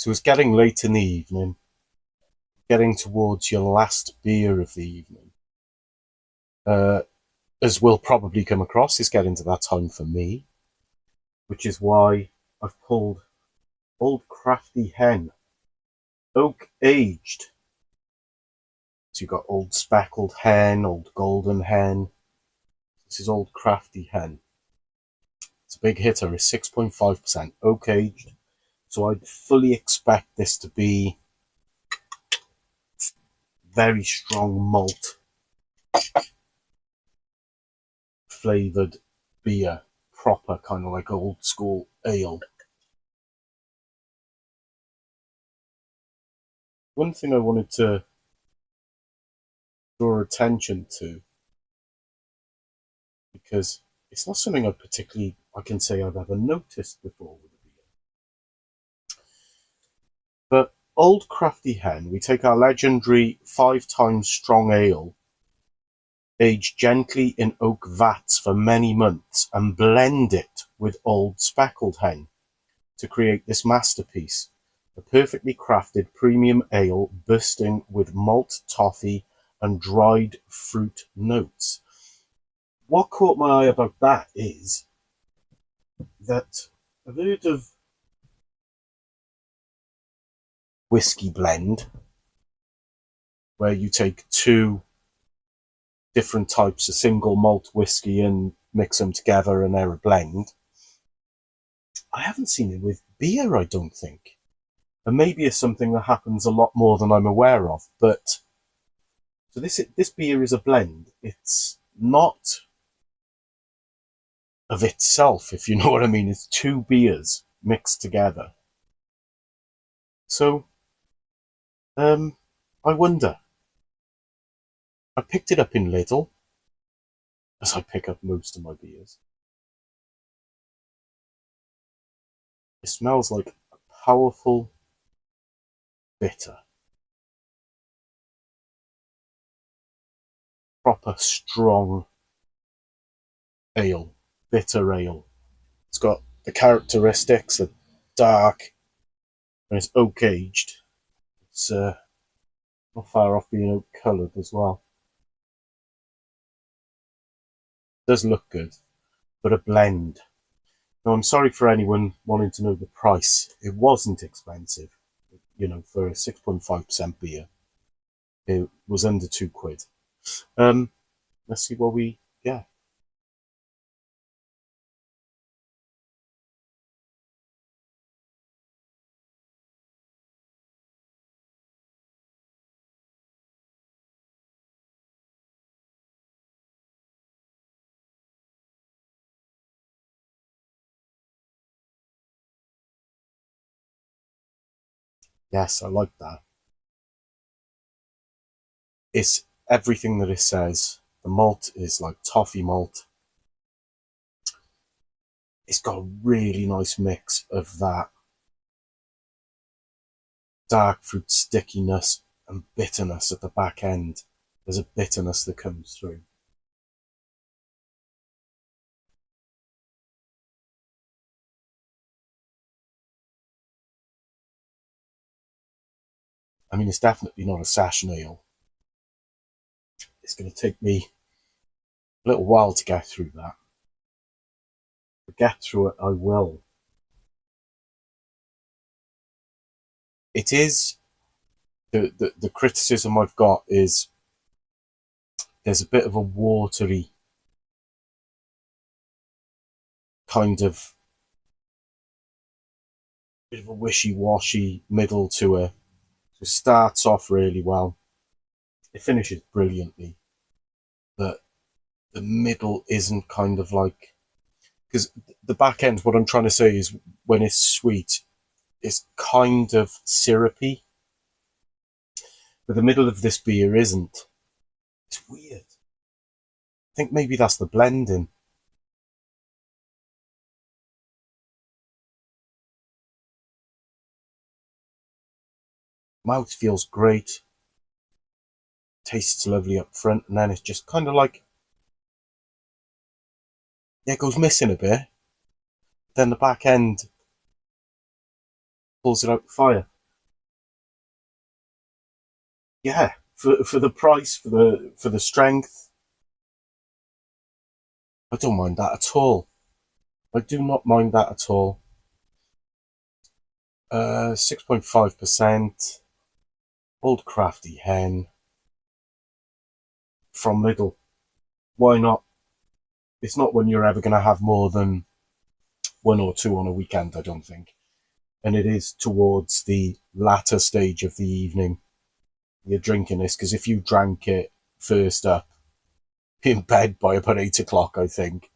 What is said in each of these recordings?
So it's getting late in the evening, getting towards your last beer of the evening. As we'll probably come across, it's getting to that time for me, which is why I've pulled Old Crafty Hen, oak aged. So you've got Old Speckled Hen, Old Golden Hen. This is Old Crafty Hen. It's a big hitter, it's 6.5% oak aged. So I'd fully expect this to be very strong malt flavoured beer, proper kind of like old school ale. One thing I wanted to draw attention to, because it's not something I can say I've ever noticed before with a beer. But Old Crafty Hen, we take our legendary 5 times strong ale, aged gently in oak vats for many months, and blend it with Old Speckled Hen to create this masterpiece, a perfectly crafted premium ale bursting with malt, toffee, and dried fruit notes. What caught my eye about that is that I've heard of whiskey blend, where you take 2 different types of single malt whiskey and mix them together and they're a blend. I haven't seen it with beer, I don't think. And maybe it's something that happens a lot more than I'm aware of. But so this beer is a blend. It's not of itself, if you know what I mean. It's 2 beers mixed together. So, I wonder. I picked it up in Lidl, as I pick up most of my beers. It smells like a powerful bitter. Proper strong ale. Bitter ale. It's got the characteristics, the dark, and it's oak aged. It's not far off being oak coloured as well. It does look good, but a blend. Now, I'm sorry for anyone wanting to know the price. It wasn't expensive. You know, for a 6.5% beer, it was under £2. Let's see what we get. Yes, I like that. It's everything that it says. The malt is like toffee malt. It's got a really nice mix of that dark fruit stickiness and bitterness at the back end. There's a bitterness that comes through. I mean, it's definitely not a session ale. It's going to take me a little while to get through that. But get through it, I will. It is, the criticism I've got is there's a bit of a watery kind of, bit of a wishy-washy middle to it. So it starts off really well. It finishes brilliantly. But the middle isn't kind of like, because the back end, what I'm trying to say is when it's sweet, it's kind of syrupy. But the middle of this beer isn't. It's weird. I think maybe that's the blending. Mouth feels great. Tastes lovely up front, and then it's just kind of like, yeah, it goes missing a bit. Then the back end pulls it out the fire. yeah, for the price, for the strength, I don't mind that at all. I do not mind that at all. 6.5%, old crafty hen from Lidl. Why not? It's not when you're ever going to have more than one or two on a weekend, I don't think. And it is towards the latter stage of the evening you're drinking this, because if you drank it first up in bed by about 8 o'clock, I think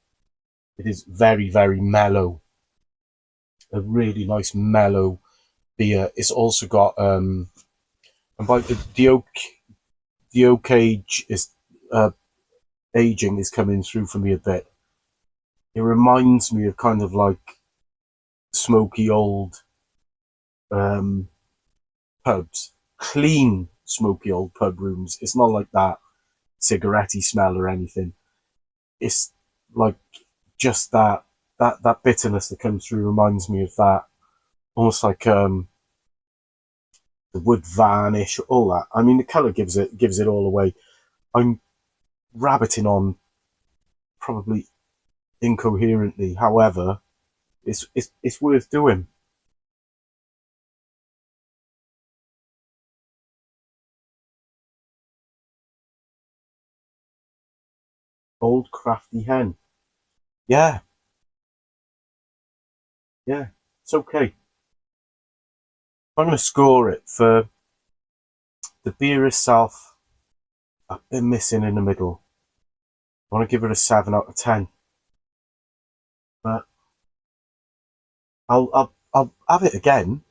it is very, very mellow. A really nice mellow beer. It's also got and by the oak age is aging is coming through for me a bit. It reminds me of kind of like smoky old um, pubs, clean smoky old pub rooms. It's not like that cigarette-y smell or anything. It's like just that bitterness that comes through reminds me of that, almost like the wood varnish, all that. I mean, the colour gives it all away. I'm rabbiting on probably incoherently. However, it's worth doing. Old crafty hen. Yeah, yeah, it's okay. I'm going to score it for the beer itself. A bit missing in the middle. I want to give it a 7 out of 10. But I'll have it again.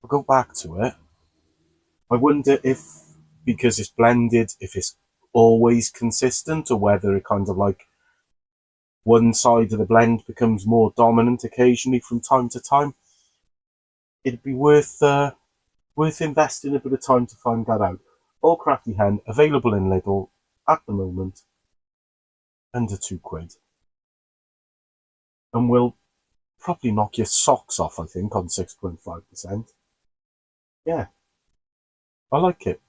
I'll go back to it. I wonder if, because it's blended, if it's always consistent, or whether it kind of like one side of the blend becomes more dominant occasionally from time to time. It'd be worth investing a bit of time to find that out. All Crafty Hen available in Lidl at the moment, under £2, and will probably knock your socks off, I think, on 6.5%. Yeah, I like it.